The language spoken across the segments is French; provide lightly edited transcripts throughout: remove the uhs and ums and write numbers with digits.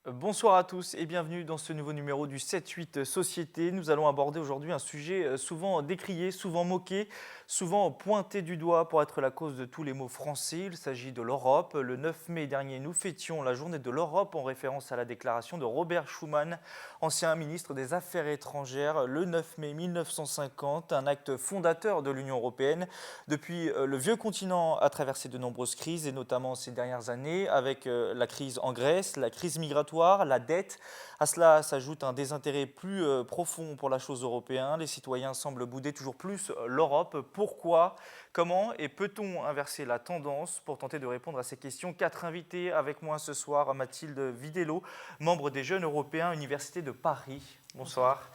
Bonsoir à tous et bienvenue dans ce nouveau numéro du 7-8 Société. Nous allons aborder aujourd'hui un sujet souvent décrié, souvent moqué, souvent pointé du doigt pour être la cause de tous les maux français. Il s'agit de l'Europe. Le 9 mai dernier, nous fêtions la journée de l'Europe en référence à la déclaration de Robert Schuman, ancien ministre des Affaires étrangères, le 9 mai 1950, un acte fondateur de l'Union européenne. Depuis, le vieux continent a traversé de nombreuses crises et notamment ces dernières années avec la crise en Grèce, la crise migratoire, la dette. À cela s'ajoute un désintérêt plus profond pour la chose européenne. Les citoyens semblent bouder toujours plus l'Europe. Pourquoi ? Comment ? Et peut-on inverser la tendance ? Pour tenter de répondre à ces questions, 4 invités avec moi ce soir. Mathilde Vidello, membre des Jeunes Européens, Université de Paris. Bonsoir.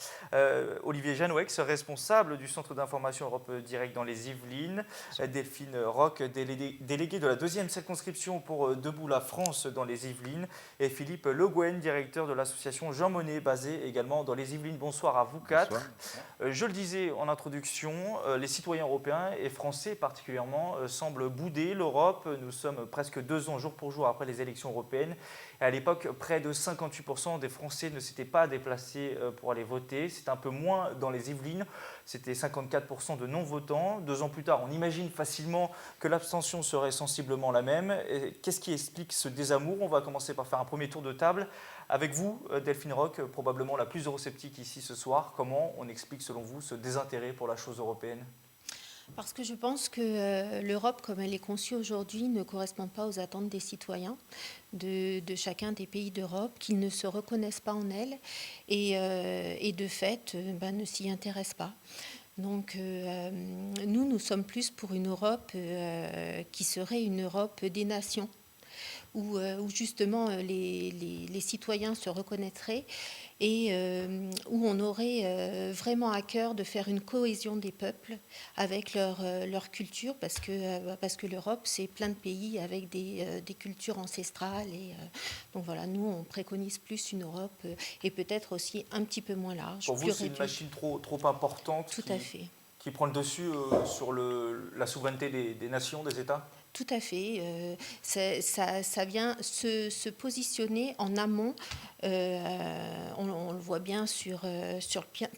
Olivier Janouex, responsable du Centre d'information Europe Direct dans les Yvelines. Delphine Roch, déléguée de la 2e circonscription pour Debout la France dans les Yvelines. Et Philippe Le Guen, directeur de l'association Jean Monnet, basée également dans les Yvelines. Bonsoir à vous quatre. Je le disais en introduction, les citoyens européens et français particulièrement semblent bouder l'Europe. Nous sommes presque 2 ans jour pour jour après les élections européennes. Et à l'époque, près de 58% des Français ne s'étaient pas déplacés pour aller voter. C'est un peu moins dans les Yvelines. C'était 54% de non-votants. 2 ans plus tard, on imagine facilement que l'abstention serait sensiblement la même. Qu'est-ce qui explique ce désamour ? On va commencer par faire un premier tour de table. Avec vous, Delphine Roch, probablement la plus eurosceptique ici ce soir. Comment on explique selon vous ce désintérêt pour la chose européenne ? Parce que je pense que l'Europe, comme elle est conçue aujourd'hui, ne correspond pas aux attentes des citoyens de chacun des pays d'Europe, qu'ils ne se reconnaissent pas en elle et de fait ne s'y intéressent pas. Donc nous sommes plus pour une Europe qui serait une Europe des nations, où justement les citoyens se reconnaîtraient et où on aurait vraiment à cœur de faire une cohésion des peuples avec leur culture, parce que l'Europe, c'est plein de pays avec des cultures ancestrales. Et donc voilà, nous, on préconise plus une Europe et peut-être aussi un petit peu moins large. Pour vous, c'est une machine trop importante Tout à fait. Qui prend le dessus sur la souveraineté des nations, des États ? Tout à fait. Ça vient se positionner en amont. On le voit bien sur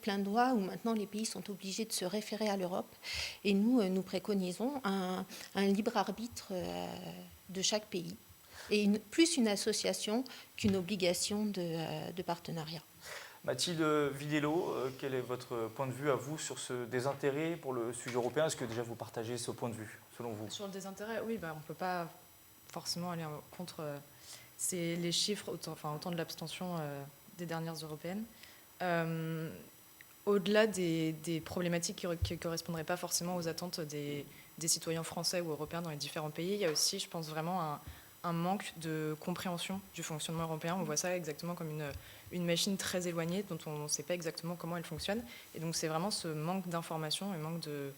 plein de lois où maintenant les pays sont obligés de se référer à l'Europe. Et nous préconisons un libre arbitre de chaque pays. Et plus une association qu'une obligation de partenariat. Mathilde Vidello, quel est votre point de vue à vous sur ce désintérêt pour le sujet européen ? Est-ce que déjà vous partagez ce point de vue, selon vous ? Sur le désintérêt, oui, on ne peut pas forcément aller contre les chiffres, autant de l'abstention des dernières européennes. Au-delà des problématiques qui ne correspondraient pas forcément aux attentes des citoyens français ou européens dans les différents pays, il y a aussi, je pense, vraiment un manque de compréhension du fonctionnement européen. On voit ça exactement comme une machine très éloignée dont on ne sait pas exactement comment elle fonctionne. Et donc c'est vraiment ce manque d'information et manque de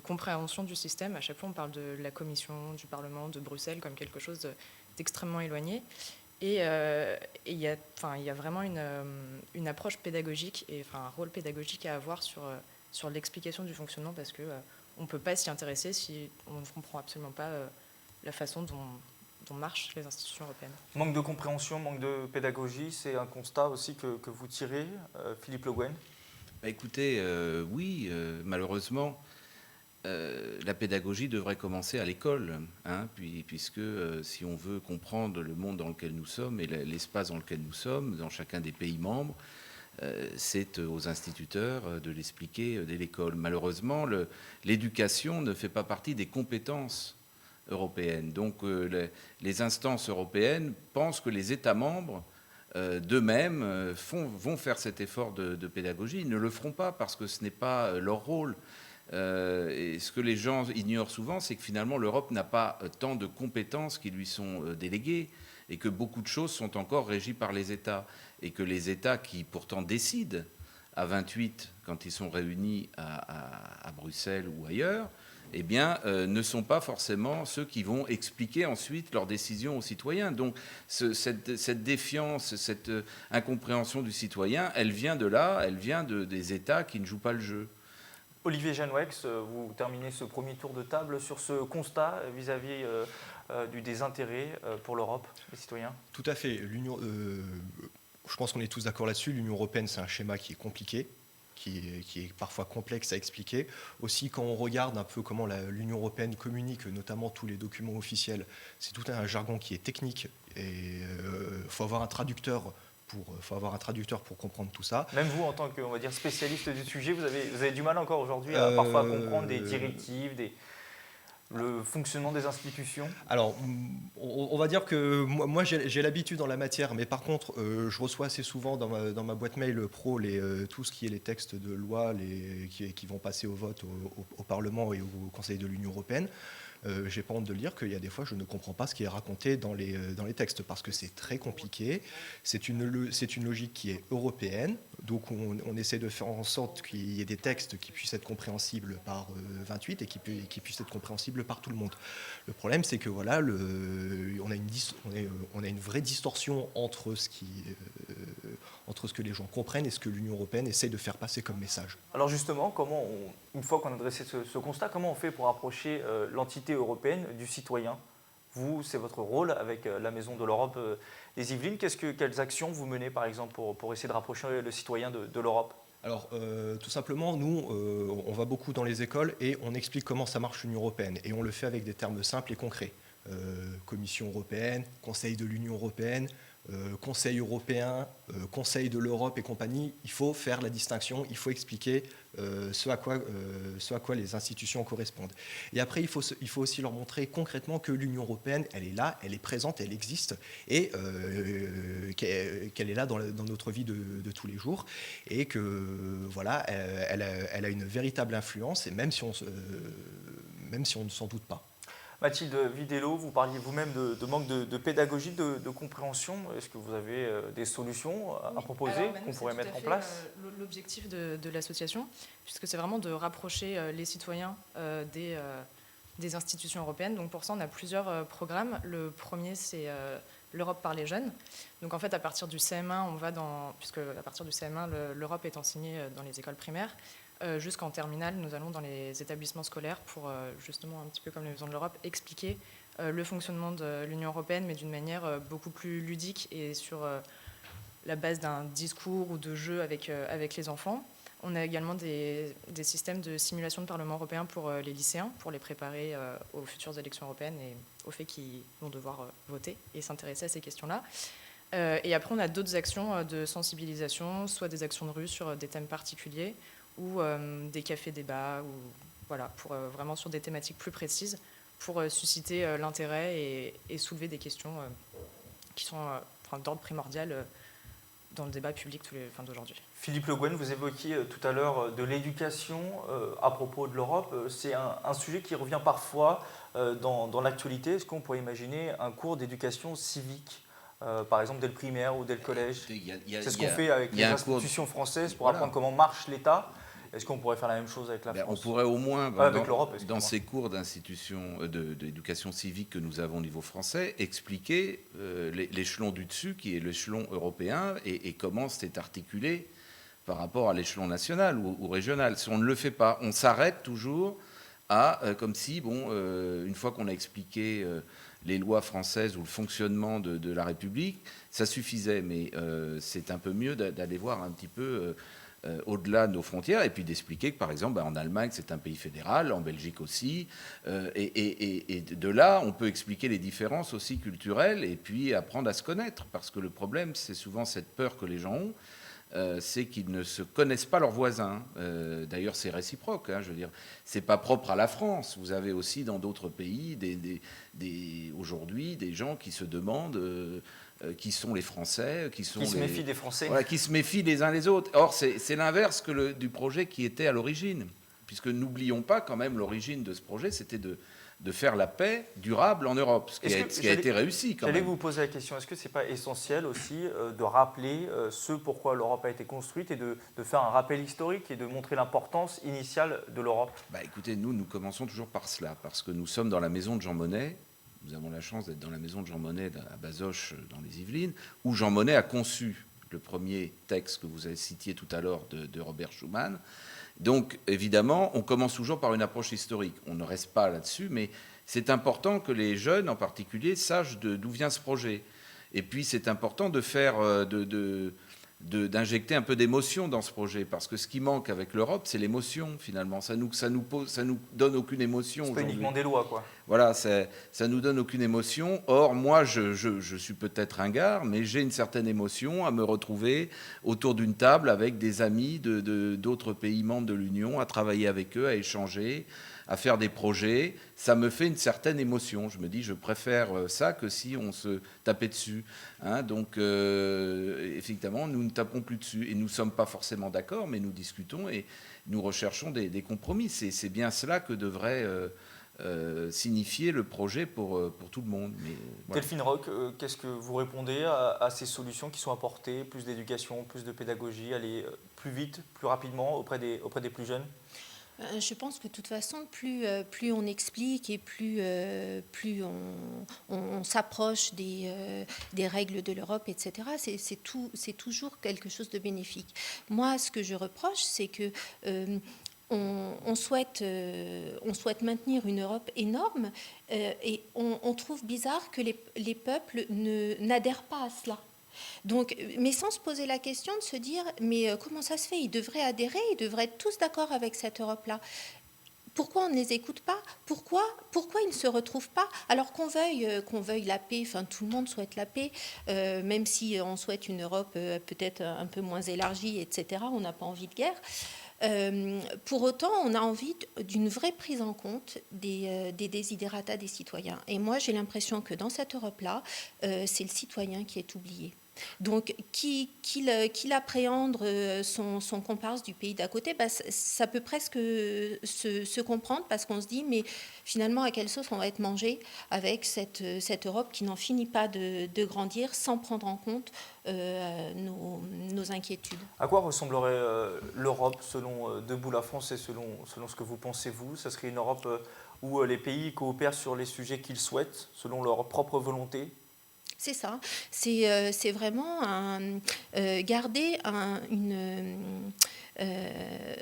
compréhension du système. À chaque fois, on parle de la Commission, du Parlement, de Bruxelles comme quelque chose d'extrêmement éloigné. Et il y a vraiment une approche pédagogique et un rôle pédagogique à avoir sur l'explication du fonctionnement, parce qu'on ne peut pas s'y intéresser si on ne comprend absolument pas la façon dont marchent les institutions européennes. Manque de compréhension, manque de pédagogie, c'est un constat aussi que vous tirez, Philippe Le Guen ? Écoutez, oui, malheureusement, la pédagogie devrait commencer à l'école, puisque si on veut comprendre le monde dans lequel nous sommes et l'espace dans lequel nous sommes, dans chacun des pays membres, c'est aux instituteurs de l'expliquer dès l'école. Malheureusement, l'éducation ne fait pas partie des compétences européennes. Donc les instances européennes pensent que les États membres d'eux-mêmes vont faire cet effort de pédagogie. Ils ne le feront pas parce que ce n'est pas leur rôle. Et ce que les gens ignorent souvent, c'est que finalement l'Europe n'a pas tant de compétences qui lui sont déléguées et que beaucoup de choses sont encore régies par les États. Et que les États qui pourtant décident à 28, quand ils sont réunis à Bruxelles ou ailleurs, eh bien, ne sont pas forcément ceux qui vont expliquer ensuite leurs décisions aux citoyens. Donc, cette défiance, cette incompréhension du citoyen, elle vient de là, elle vient des États qui ne jouent pas le jeu. Olivier Janouex, vous terminez ce premier tour de table sur ce constat vis-à-vis du désintérêt pour l'Europe, les citoyens. Tout à fait. Je pense qu'on est tous d'accord là-dessus. L'Union européenne, c'est un schéma qui est compliqué, qui est parfois complexe à expliquer. Aussi, quand on regarde un peu comment l'Union européenne communique, notamment tous les documents officiels, c'est tout un jargon qui est technique et faut avoir un traducteur pour comprendre tout ça. Même vous, en tant que, on va dire, spécialiste du sujet, vous avez du mal encore aujourd'hui à parfois comprendre des directives, le fonctionnement des institutions. Alors, on va dire que moi j'ai l'habitude en la matière, mais par contre, je reçois assez souvent dans ma boîte mail pro tout ce qui est les textes de loi qui vont passer au vote au Parlement et au Conseil de l'Union européenne. J'ai pas honte de le dire qu'il y a des fois je ne comprends pas ce qui est raconté dans les textes parce que c'est très compliqué. C'est une logique qui est européenne, donc on essaie de faire en sorte qu'il y ait des textes qui puissent être compréhensibles par 28 et qui puissent être compréhensibles par tout le monde. Le problème, c'est que voilà, on a une vraie distorsion entre ce que les gens comprennent et ce que l'Union européenne essaie de faire passer comme message. Alors justement, une fois qu'on a dressé ce constat, comment on fait pour approcher l'entité européenne du citoyen? Vous, c'est votre rôle avec la Maison de l'Europe des Yvelines. Quelles actions vous menez, par exemple, pour essayer de rapprocher le citoyen de l'Europe? Alors, tout simplement, nous, on va beaucoup dans les écoles et on explique comment ça marche l'Union européenne. Et on le fait avec des termes simples et concrets. Commission européenne, Conseil de l'Union européenne, Conseil européen, Conseil de l'Europe et compagnie. Il faut faire la distinction, il faut expliquer ce à quoi les institutions correspondent. Et après, il faut aussi leur montrer concrètement que l'Union européenne, elle est là, elle est présente, elle existe, et qu'elle est là dans notre vie de tous les jours, et que voilà, elle a une véritable influence, et même si on ne s'en doute pas. Mathilde Vidello, vous parliez vous-même de manque de pédagogie, de compréhension. Est-ce que vous avez des solutions à proposer qu'on pourrait mettre en place? L'objectif de l'association, puisque c'est vraiment de rapprocher les citoyens des institutions européennes. Donc pour ça, on a plusieurs programmes. Le premier, c'est l'Europe par les jeunes. Donc en fait, à partir du CM1, puisque à partir du CM1, l'Europe est enseignée dans les écoles primaires. Jusqu'en terminale, nous allons dans les établissements scolaires pour, justement, un petit peu comme les Maisons de l'Europe, expliquer le fonctionnement de l'Union européenne, mais d'une manière beaucoup plus ludique et sur la base d'un discours ou de jeu avec les enfants. On a également des systèmes de simulation de Parlement européen pour les lycéens, pour les préparer aux futures élections européennes et au fait qu'ils vont devoir voter et s'intéresser à ces questions-là. Et après, on a d'autres actions de sensibilisation, soit des actions de rue sur des thèmes particuliers, ou des cafés-débats, ou voilà, pour vraiment sur des thématiques plus précises, pour susciter l'intérêt et soulever des questions qui sont d'ordre primordial dans le débat public d'aujourd'hui. Philippe Le Guen, vous évoquiez tout à l'heure de l'éducation à propos de l'Europe. C'est un sujet qui revient parfois dans l'actualité. Est-ce qu'on pourrait imaginer un cours d'éducation civique par exemple dès le primaire ou dès le collège? C'est ce qu'on fait avec les institutions françaises pour apprendre comment marche l'État. Est-ce qu'on pourrait faire la même chose avec la France? On pourrait au moins, avec l'Europe, dans ces cours d'éducation civique que nous avons au niveau français, expliquer l'échelon du dessus, qui est l'échelon européen, et comment c'est articulé par rapport à l'échelon national ou régional. Si on ne le fait pas, on s'arrête toujours à, comme si, une fois qu'on a expliqué les lois françaises ou le fonctionnement de la République, ça suffisait. Mais c'est un peu mieux d'aller voir un petit peu au-delà de nos frontières, et puis d'expliquer que, par exemple, en Allemagne, c'est un pays fédéral, en Belgique aussi, et de là, on peut expliquer les différences aussi culturelles, et puis apprendre à se connaître, parce que le problème, c'est souvent cette peur que les gens ont, c'est qu'ils ne se connaissent pas leurs voisins. D'ailleurs, c'est réciproque. Je veux dire, c'est pas propre à la France. Vous avez aussi dans d'autres pays aujourd'hui des gens qui se demandent qui sont les Français, qui se méfient des Français, voilà, qui se méfient les uns les autres. Or, c'est l'inverse du projet qui était à l'origine, puisque n'oublions pas quand même l'origine de ce projet, c'était de faire la paix durable en Europe, ce qui a été réussi quand même. J'allais vous poser la question, est-ce que ce n'est pas essentiel aussi de rappeler ce pourquoi l'Europe a été construite et de faire un rappel historique et de montrer l'importance initiale de l'Europe? Écoutez, nous commençons toujours par cela, parce que nous sommes dans la maison de Jean Monnet. Nous avons la chance d'être dans la maison de Jean Monnet à Bazoches, dans les Yvelines, où Jean Monnet a conçu le premier texte que vous avez cité tout à l'heure de Robert Schuman. Donc, évidemment, on commence toujours par une approche historique. On ne reste pas là-dessus, mais c'est important que les jeunes, en particulier, sachent d'où vient ce projet. Et puis, c'est important de faire, d'injecter un peu d'émotion dans ce projet, parce que ce qui manque avec l'Europe, c'est l'émotion, finalement. Ça nous donne aucune émotion. C'est pas uniquement des lois, quoi. Voilà, ça nous donne aucune émotion. Or, moi, je suis peut-être ringard, mais j'ai une certaine émotion à me retrouver autour d'une table avec des amis d'autres pays membres de l'Union, à travailler avec eux, à échanger, à faire des projets. Ça me fait une certaine émotion. Je me dis, je préfère ça que si on se tapait dessus. Hein. Donc, effectivement, nous ne tapons plus dessus. Et nous ne sommes pas forcément d'accord, mais nous discutons et nous recherchons des compromis. C'est bien cela que devrait signifier le projet pour tout le monde. Mais, voilà. Delphine Roch, qu'est-ce que vous répondez à ces solutions qui sont apportées, plus d'éducation, plus de pédagogie, aller plus vite, plus rapidement auprès des plus jeunes ? Je pense que de toute façon, plus on explique et plus on s'approche des règles de l'Europe, etc., c'est toujours quelque chose de bénéfique. Moi, ce que je reproche, c'est que on souhaite maintenir une Europe énorme et on trouve bizarre que les peuples n'adhèrent pas à cela. Donc, mais sans se poser la question de se dire, mais comment ça se fait ? Ils devraient adhérer, ils devraient être tous d'accord avec cette Europe-là. Pourquoi on ne les écoute pas ? Pourquoi ils ne se retrouvent pas ? Alors qu'on veuille la paix, enfin tout le monde souhaite la paix, même si on souhaite une Europe peut-être un peu moins élargie, etc. On n'a pas envie de guerre. Pour autant, on a envie d'une vraie prise en compte des desiderata des citoyens. Et moi, j'ai l'impression que dans cette Europe-là, c'est le citoyen qui est oublié. Donc, qu'il appréhende son comparse du pays d'à côté, ça peut presque se comprendre parce qu'on se dit, mais finalement, à quelle sauce on va être mangé avec cette Europe qui n'en finit pas de grandir sans prendre en compte nos inquiétudes. À quoi ressemblerait l'Europe selon Debout la France et selon ce que vous pensez, vous ? Ça serait une Europe où les pays coopèrent sur les sujets qu'ils souhaitent, selon leur propre volonté ? C'est ça, c'est vraiment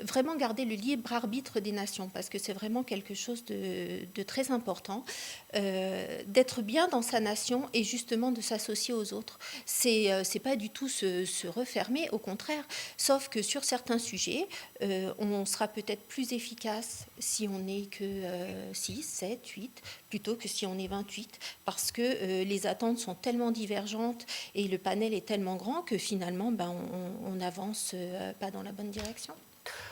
vraiment garder le libre arbitre des nations, parce que c'est vraiment quelque chose de très important, d'être bien dans sa nation et justement de s'associer aux autres. C'est pas du tout se refermer, au contraire, sauf que sur certains sujets, on sera peut-être plus efficace si on n'est que 6, 7, 8, plutôt que si on est 28, parce que les attentes sont tellement divergentes et le panel est tellement grand que finalement, on n'avance pas dans la bonne direction.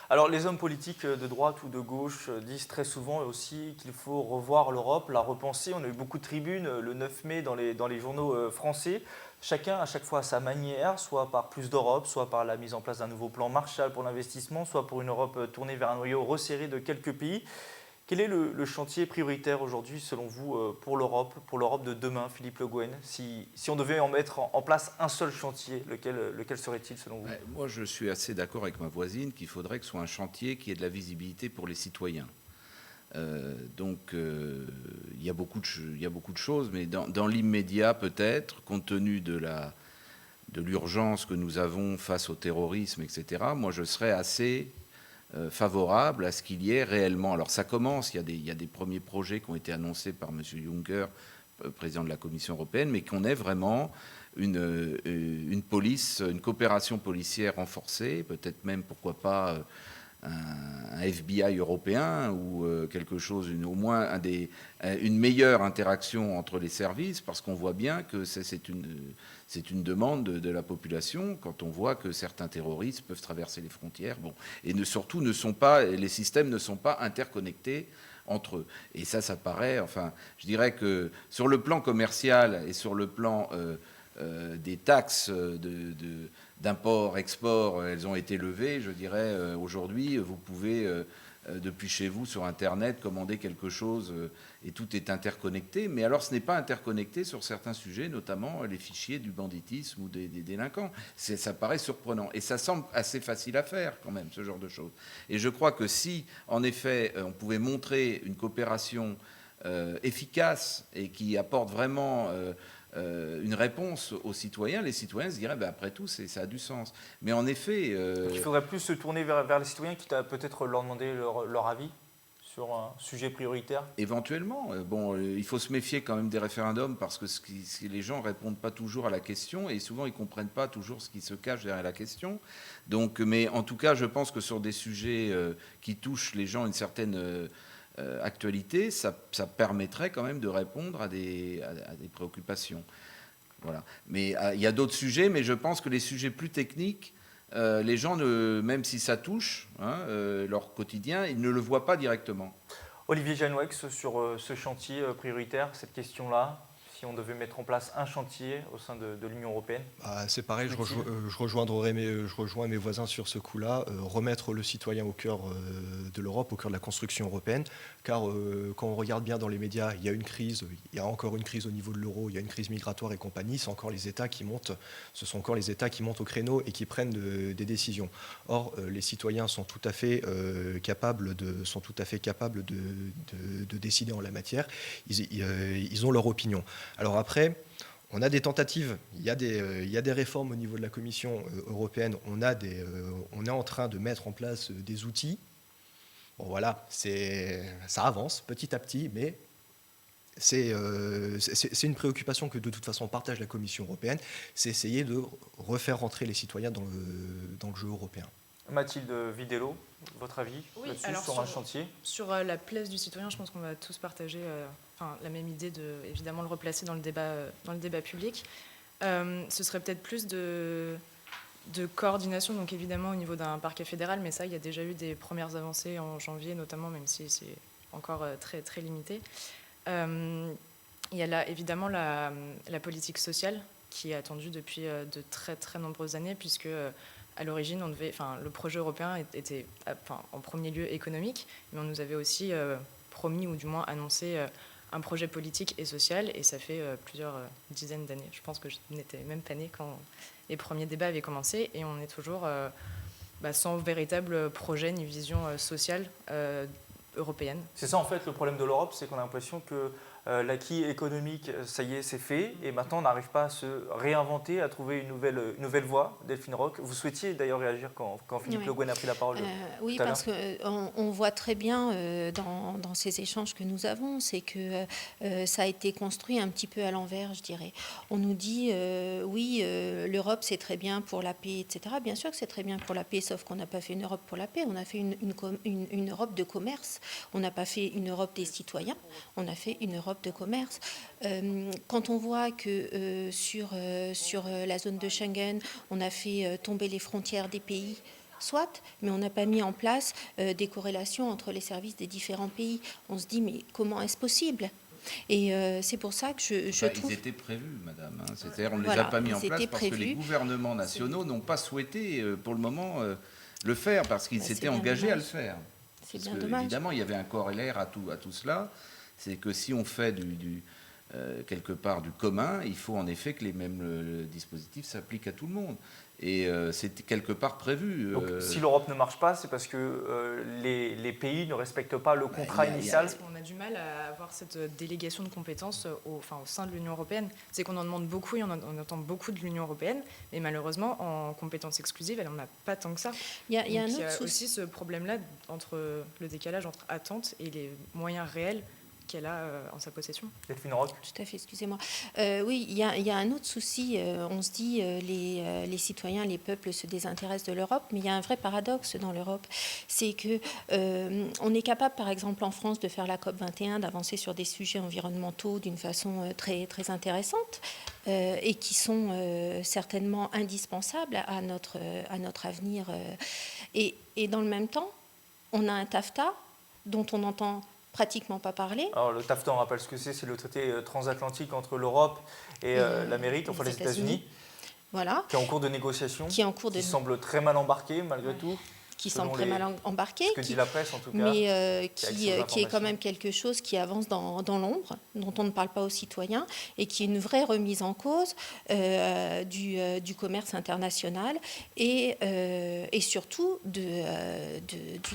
Alors les hommes politiques de droite ou de gauche disent très souvent aussi qu'il faut revoir l'Europe, la repenser. On a eu beaucoup de tribunes le 9 mai dans les journaux français. Chacun à chaque fois à sa manière, soit par plus d'Europe, soit par la mise en place d'un nouveau plan Marshall pour l'investissement, soit pour une Europe tournée vers un noyau resserré de quelques pays. Quel est le chantier prioritaire aujourd'hui, selon vous, pour l'Europe de demain, Philippe Le Guen ? Si on devait en mettre en place un seul chantier, lequel serait-il, selon vous ? Moi, je suis assez d'accord avec ma voisine qu'il faudrait que ce soit un chantier qui ait de la visibilité pour les citoyens. Il y a beaucoup de choses, mais dans l'immédiat, peut-être, compte tenu de l'urgence que nous avons face au terrorisme, etc., moi, je serais assez favorable à ce qu'il y ait réellement. Alors ça commence, il y a des premiers projets qui ont été annoncés par M. Juncker, président de la Commission européenne, mais qu'on ait vraiment une police, une coopération policière renforcée, peut-être même, pourquoi pas, un FBI européen ou quelque chose, au moins une meilleure interaction entre les services, parce qu'on voit bien que c'est une demande de la population quand on voit que certains terroristes peuvent traverser les frontières. Bon, et surtout, les systèmes ne sont pas interconnectés entre eux. Et ça paraît, enfin, je dirais que sur le plan commercial et sur le plan des taxes d'import-export, elles ont été levées. Je dirais, aujourd'hui, vous pouvez, depuis chez vous, sur Internet, commander quelque chose et tout est interconnecté. Mais alors, ce n'est pas interconnecté sur certains sujets, notamment les fichiers du banditisme ou des délinquants. Ça paraît surprenant. Et ça semble assez facile à faire, quand même, ce genre de choses. Et je crois que si, en effet, on pouvait montrer une coopération efficace et qui apporte vraiment une réponse aux citoyens, les citoyens se diraient, après tout, ça a du sens. Mais en effet... Donc il faudrait plus se tourner vers les citoyens, quitte à peut-être leur demander leur avis sur un sujet prioritaire. Éventuellement. Il faut se méfier quand même des référendums parce que les gens ne répondent pas toujours à la question et souvent ils ne comprennent pas toujours ce qui se cache derrière la question. Donc, mais en tout cas, je pense que sur des sujets qui touchent les gens une certaine actualité, ça permettrait quand même de répondre à des préoccupations. Voilà. Mais il y a d'autres sujets, mais je pense que les sujets plus techniques, les gens, même si ça touche leur quotidien, ils ne le voient pas directement. Olivier Janouex, sur ce chantier prioritaire, cette question-là, si on devait mettre en place un chantier au sein de l'Union européenne? C'est pareil, je rejoins mes voisins sur ce coup-là, remettre le citoyen au cœur de l'Europe, au cœur de la construction européenne, car quand on regarde bien dans les médias, il y a une crise, il y a encore une crise au niveau de l'euro, il y a une crise migratoire et compagnie, ce sont encore les États qui montent au créneau et qui prennent des décisions. Or, les citoyens sont tout à fait capables de décider en la matière, ils ont leur opinion. Alors après, on a des tentatives, il y a des réformes au niveau de la Commission européenne, on est en train de mettre en place des outils. Bon voilà, ça avance petit à petit, mais c'est une préoccupation que de toute façon partage la Commission européenne, c'est essayer de refaire rentrer les citoyens dans le jeu européen. Mathilde Vidello, votre avis là-dessus, sur un chantier? Sur la place du citoyen, je pense qu'on va tous partager la même idée de, évidemment, le replacer dans le débat public. Ce serait peut-être plus de coordination, donc évidemment au niveau d'un parquet fédéral, mais ça, il y a déjà eu des premières avancées en janvier, notamment, même si c'est encore très, très limité. Il y a là, évidemment, la politique sociale qui est attendue depuis de très, très nombreuses années, puisque... à l'origine, le projet européen était en premier lieu économique, mais on nous avait aussi promis, ou du moins annoncé, un projet politique et social, et ça fait plusieurs dizaines d'années. Je pense que je n'étais même pas née quand les premiers débats avaient commencé, et on est toujours sans véritable projet ni vision sociale européenne. C'est ça en fait le problème de l'Europe, c'est qu'on a l'impression que l'acquis économique, ça y est, c'est fait, et maintenant on n'arrive pas à se réinventer, à trouver une nouvelle voie. Delphine Roch, vous souhaitiez d'ailleurs réagir quand Philippe Le Guen a pris la parole. Oui, parce qu'on voit très bien dans ces échanges que nous avons, c'est que ça a été construit un petit peu à l'envers, je dirais. On nous dit, oui, l'Europe c'est très bien pour la paix, etc. Bien sûr que c'est très bien pour la paix, sauf qu'on n'a pas fait une Europe pour la paix, on a fait une Europe de commerce, on n'a pas fait une Europe des citoyens, on a fait une Europe de commerce. Quand on voit que sur la zone de Schengen, on a fait tomber les frontières des pays, soit, mais on n'a pas mis en place des corrélations entre les services des différents pays. On se dit, mais comment est-ce possible ? Et c'est pour ça que je trouve... Ils étaient prévus, madame. C'est-à-dire on ne les a pas mis en place parce que les gouvernements nationaux n'ont pas souhaité, pour le moment, le faire, parce qu'ils s'étaient engagés à le faire. C'est bien dommage. Évidemment, il y avait un corollaire à tout cela. C'est que si on fait quelque part du commun, il faut en effet que le dispositif s'applique à tout le monde. Et c'est quelque part prévu. Donc, si l'Europe ne marche pas, c'est parce que les pays ne respectent pas le contrat initial. On a du mal à avoir cette délégation de compétences au sein de l'Union européenne. C'est qu'on en demande beaucoup, on entend beaucoup de l'Union européenne, mais malheureusement, en compétences exclusives, elle n'en a pas tant que ça. Il y a aussi ce problème-là entre le décalage entre attentes et les moyens réels qu'elle a en sa possession. Delphine Roch. Tout à fait, excusez-moi. Oui, il y a un autre souci. On se dit les citoyens, les peuples se désintéressent de l'Europe, mais il y a un vrai paradoxe dans l'Europe. C'est que on est capable, par exemple, en France, de faire la COP21, d'avancer sur des sujets environnementaux d'une façon très, très intéressante et qui sont certainement indispensables à notre avenir. Et dans le même temps, on a un TAFTA dont on entend pratiquement pas parler. Alors le TAFTA, on rappelle ce que c'est le traité transatlantique entre l'Europe et l'Amérique, enfin les États-Unis, voilà. Qui est en cours de négociation, qui semble très mal embarqué malgré tout. Qui semble très mal embarqué. Ce que dit la presse en tout cas. Mais qui est quand même quelque chose qui avance dans l'ombre, dont on ne parle pas aux citoyens, et qui est une vraie remise en cause du commerce international et surtout du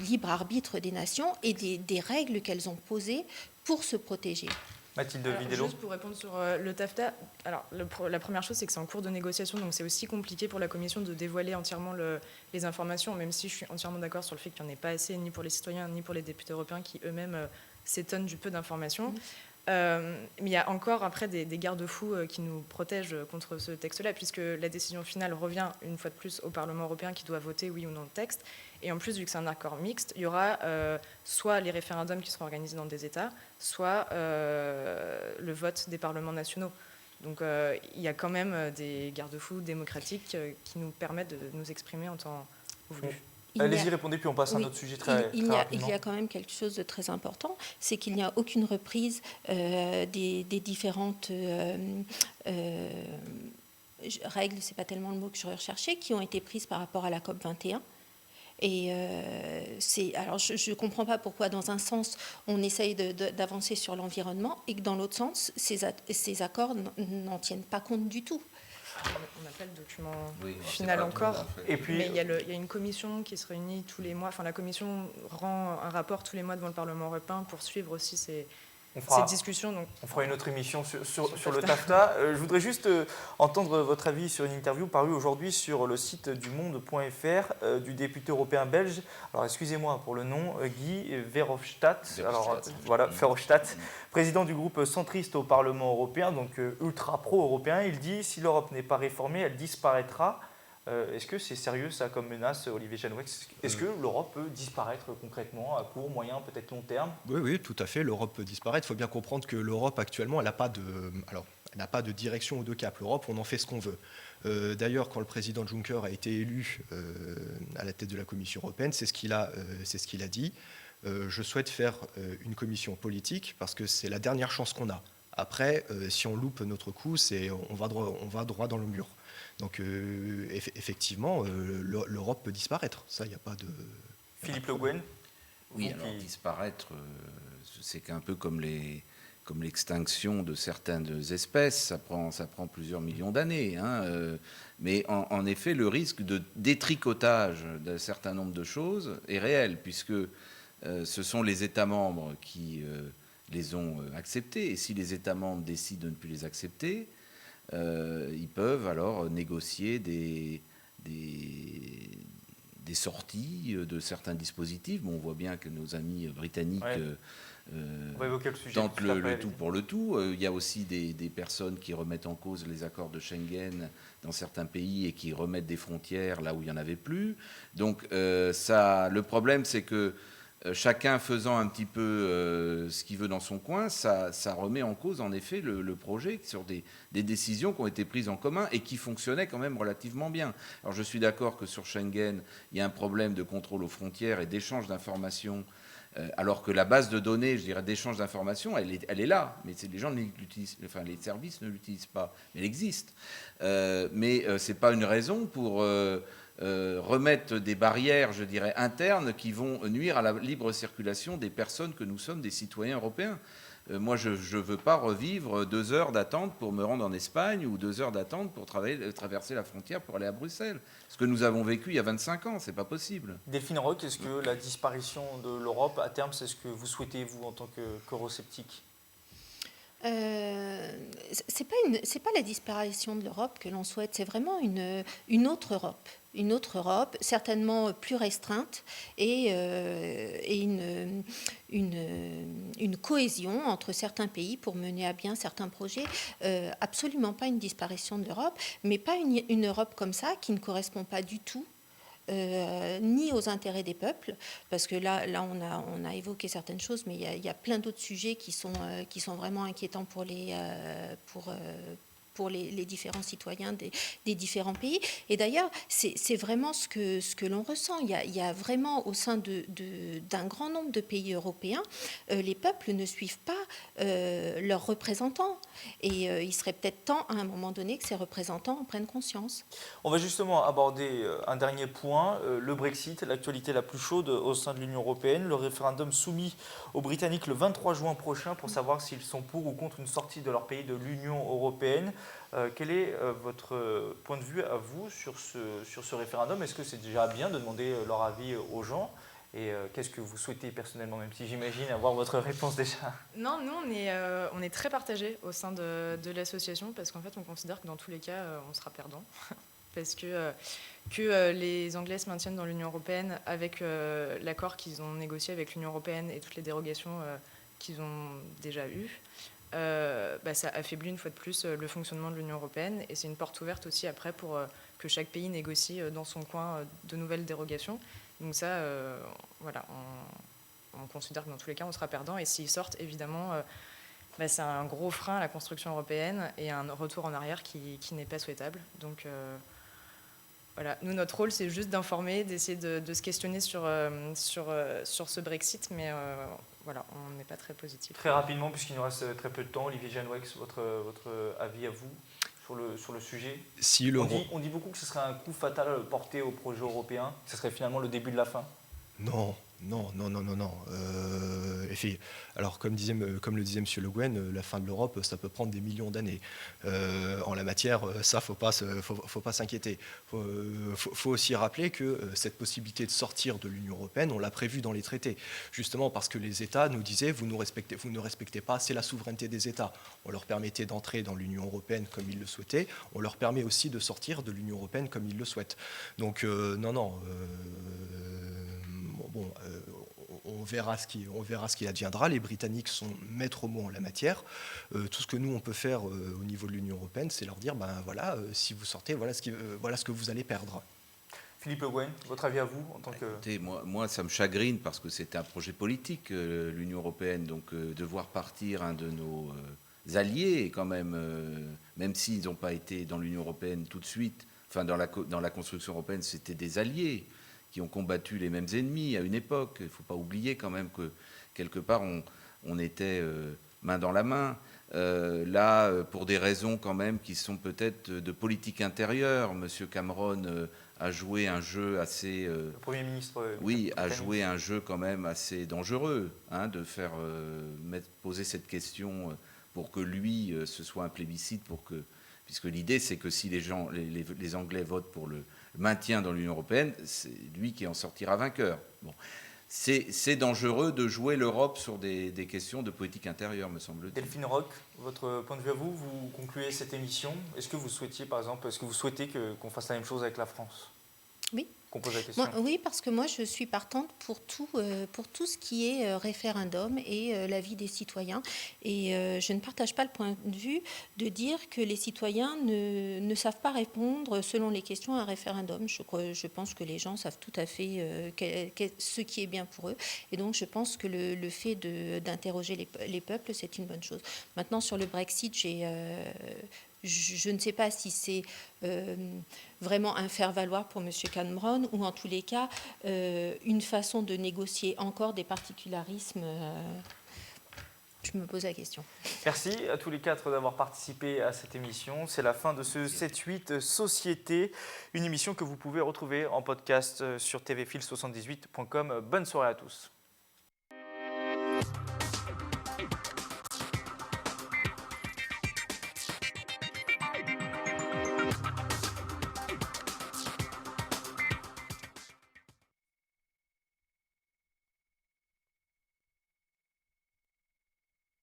libre arbitre des nations et des règles qu'elles ont posées pour se protéger. Mathilde Alors, Vidello. juste pour répondre sur le TAFTA, alors, la première chose, c'est que c'est en cours de négociation, donc c'est aussi compliqué pour la Commission de dévoiler entièrement les informations, même si je suis entièrement d'accord sur le fait qu'il n'y en ait pas assez, ni pour les citoyens, ni pour les députés européens qui eux-mêmes s'étonnent du peu d'informations. Mais il y a encore après des garde-fous qui nous protègent contre ce texte-là, puisque la décision finale revient une fois de plus au Parlement européen qui doit voter oui ou non le texte. Et en plus, vu que c'est un accord mixte, il y aura soit les référendums qui seront organisés dans des États, soit le vote des parlements nationaux. Donc il y a quand même des garde-fous démocratiques qui nous permettent de nous exprimer en temps voulu. Allez-y, répondez, puis on passe à un Oui, autre sujet très il rapidement. y a quand même quelque chose de très important, c'est qu'il n'y a aucune reprise des différentes règles, c'est pas tellement le mot que je recherchais, qui ont été prises par rapport à la COP 21. Et alors je ne comprends pas pourquoi, dans un sens, on essaye d'avancer sur l'environnement et que dans l'autre sens, ces accords n'en tiennent pas compte du tout. On n'a pas le document c'est final pas encore, tout, en fait. Et puis, mais il y a une commission qui se réunit tous les mois. Enfin, la commission rend un rapport tous les mois devant le Parlement européen pour suivre aussi ces discussions. Donc, on fera une autre émission sur le TAFTA. Je voudrais juste entendre votre avis sur une interview parue aujourd'hui sur le site du monde.fr du député européen belge. Alors excusez-moi pour le nom, Guy Verhofstadt. Alors voilà, Verhofstadt, président du groupe centriste au Parlement européen, donc ultra pro-européen. Il dit si l'Europe n'est pas réformée, elle disparaîtra. Est-ce que c'est sérieux ça comme menace, Olivier Janouex? Est-ce que l'Europe peut disparaître concrètement à court, moyen, peut-être long terme? Oui, tout à fait, l'Europe peut disparaître. Il faut bien comprendre que l'Europe actuellement, elle n'a pas de direction ou de cap. L'Europe, on en fait ce qu'on veut. D'ailleurs, quand le président Juncker a été élu à la tête de la Commission européenne, c'est ce qu'il a dit. Je souhaite faire une commission politique parce que c'est la dernière chance qu'on a. Après, si on loupe notre coup, on va droit dans le mur. Donc effectivement, l'Europe peut disparaître. Ça, il n'y a pas de... Philippe Le Guen? Oui, alors disparaître, c'est un peu comme l'extinction de certaines espèces, ça prend plusieurs millions d'années. Mais en effet, le risque de détricotage d'un certain nombre de choses est réel, puisque ce sont les États membres qui les ont acceptés. Et si les États membres décident de ne plus les accepter, ils peuvent alors négocier des sorties de certains dispositifs. Bon, on voit bien que nos amis britanniques tentent le tout pour le tout. Il y a aussi des personnes qui remettent en cause les accords de Schengen dans certains pays et qui remettent des frontières là où il n'y en avait plus. Donc le problème, c'est que chacun faisant un petit peu ce qu'il veut dans son coin, ça remet en cause en effet le projet sur des décisions qui ont été prises en commun et qui fonctionnaient quand même relativement bien. Alors je suis d'accord que sur Schengen, il y a un problème de contrôle aux frontières et d'échange d'informations, alors que la base de données, je dirais, d'échange d'informations, elle est là, mais les gens l'utilisent, enfin les services ne l'utilisent pas, mais elle existe. Mais c'est pas une raison pour remettre des barrières, je dirais, internes qui vont nuire à la libre circulation des personnes que nous sommes, des citoyens européens. Moi, je ne veux pas revivre 2 heures d'attente pour me rendre en Espagne ou 2 heures d'attente pour traverser la frontière pour aller à Bruxelles. Ce que nous avons vécu il y a 25 ans, c'est pas possible. Delphine Roch, est-ce que la disparition de l'Europe, à terme, c'est ce que vous souhaitez, vous, en tant qu'eurosceptique? C'est pas la disparition de l'Europe que l'on souhaite, c'est vraiment une autre Europe. Une autre Europe, certainement plus restreinte, et une cohésion entre certains pays pour mener à bien certains projets. Absolument pas une disparition de l'Europe, mais pas une Europe comme ça qui ne correspond pas du tout ni aux intérêts des peuples, parce que là on a évoqué certaines choses, mais il y a plein d'autres sujets qui sont vraiment inquiétants pour les différents citoyens des différents pays. Et d'ailleurs, c'est vraiment ce que l'on ressent. Il y a vraiment au sein d'un grand nombre de pays européens, les peuples ne suivent pas leurs représentants. Et il serait peut-être temps, à un moment donné, que ces représentants en prennent conscience. On va justement aborder un dernier point, le Brexit, l'actualité la plus chaude au sein de l'Union européenne, le référendum soumis aux Britanniques le 23 juin prochain pour savoir s'ils sont pour ou contre une sortie de leur pays de l'Union européenne. Quel est votre point de vue à vous sur ce référendum? Est-ce que c'est déjà bien de demander leur avis aux gens? Et qu'est-ce que vous souhaitez personnellement, même si j'imagine avoir votre réponse déjà? Non, nous, on est très partagés au sein de l'association parce qu'en fait, on considère que dans tous les cas, on sera perdant. Parce que les Anglais se maintiennent dans l'Union européenne avec l'accord qu'ils ont négocié avec l'Union européenne et toutes les dérogations qu'ils ont déjà eues, ça affaiblit une fois de plus le fonctionnement de l'Union européenne et c'est une porte ouverte aussi après pour que chaque pays négocie dans son coin de nouvelles dérogations. Donc ça, voilà, on considère que dans tous les cas, on sera perdant et s'ils sortent, évidemment, c'est un gros frein à la construction européenne et un retour en arrière qui n'est pas souhaitable. Donc voilà, nous, notre rôle, c'est juste d'informer, d'essayer de se questionner sur ce Brexit, mais voilà, on n'est pas très positif. Très rapidement, puisqu'il nous reste très peu de temps, Olivier Janouex, votre avis à vous sur le sujet? Si On dit beaucoup que ce serait un coup fatal porté au projet européen, que ce serait finalement le début de la fin. Non. Alors, comme le disait M. Le Guen, la fin de l'Europe, ça peut prendre des millions d'années. En la matière, ça, faut pas s'inquiéter. Faut aussi rappeler que cette possibilité de sortir de l'Union européenne, on l'a prévu dans les traités, justement parce que les États nous disaient vous ne respectez pas, c'est la souveraineté des États. On leur permettait d'entrer dans l'Union européenne comme ils le souhaitaient. On leur permet aussi de sortir de l'Union européenne comme ils le souhaitent. Donc on verra ce qui adviendra. Les Britanniques sont maîtres mots en la matière. Tout ce que nous, on peut faire au niveau de l'Union européenne, c'est leur dire, voilà, si vous sortez, voilà ce que vous allez perdre. Philippe Le Guen, votre avis à vous en tant que... Écoutez, moi, ça me chagrine parce que c'est un projet politique, l'Union européenne. Donc, devoir partir un de nos alliés, quand même s'ils n'ont pas été dans l'Union européenne tout de suite, enfin, dans la construction européenne, c'était des alliés qui ont combattu les mêmes ennemis à une époque. Il ne faut pas oublier quand même que, quelque part, on était main dans la main. Là, pour des raisons quand même qui sont peut-être de politique intérieure, M. Cameron a joué un jeu assez... le Premier ministre... oui, a joué un jeu quand même assez dangereux, de faire poser cette question pour que lui, ce soit un plébiscite, puisque l'idée, c'est que si les Anglais votent pour le maintien dans l'Union européenne, c'est lui qui en sortira vainqueur. Bon. C'est dangereux de jouer l'Europe sur des questions de politique intérieure, me semble-t-il. Delphine Roch, votre point de vue à vous, vous concluez cette émission. Est-ce que vous souhaitez qu'on fasse la même chose avec la France? Oui. Qu'on pose la question. Oui, parce que moi, je suis partante pour tout ce qui est référendum et l'avis des citoyens. Et je ne partage pas le point de vue de dire que les citoyens ne savent pas répondre selon les questions à un référendum. Je pense que les gens savent tout à fait ce qui est bien pour eux. Et donc, je pense que le fait d'interroger les peuples, c'est une bonne chose. Maintenant, sur le Brexit, je ne sais pas si c'est vraiment un faire-valoir pour M. Cameron ou en tous les cas une façon de négocier encore des particularismes. Je me pose la question. Merci à tous les quatre d'avoir participé à cette émission. C'est la fin de ce 7-8 Société, une émission que vous pouvez retrouver en podcast sur tvfil78.com. Bonne soirée à tous.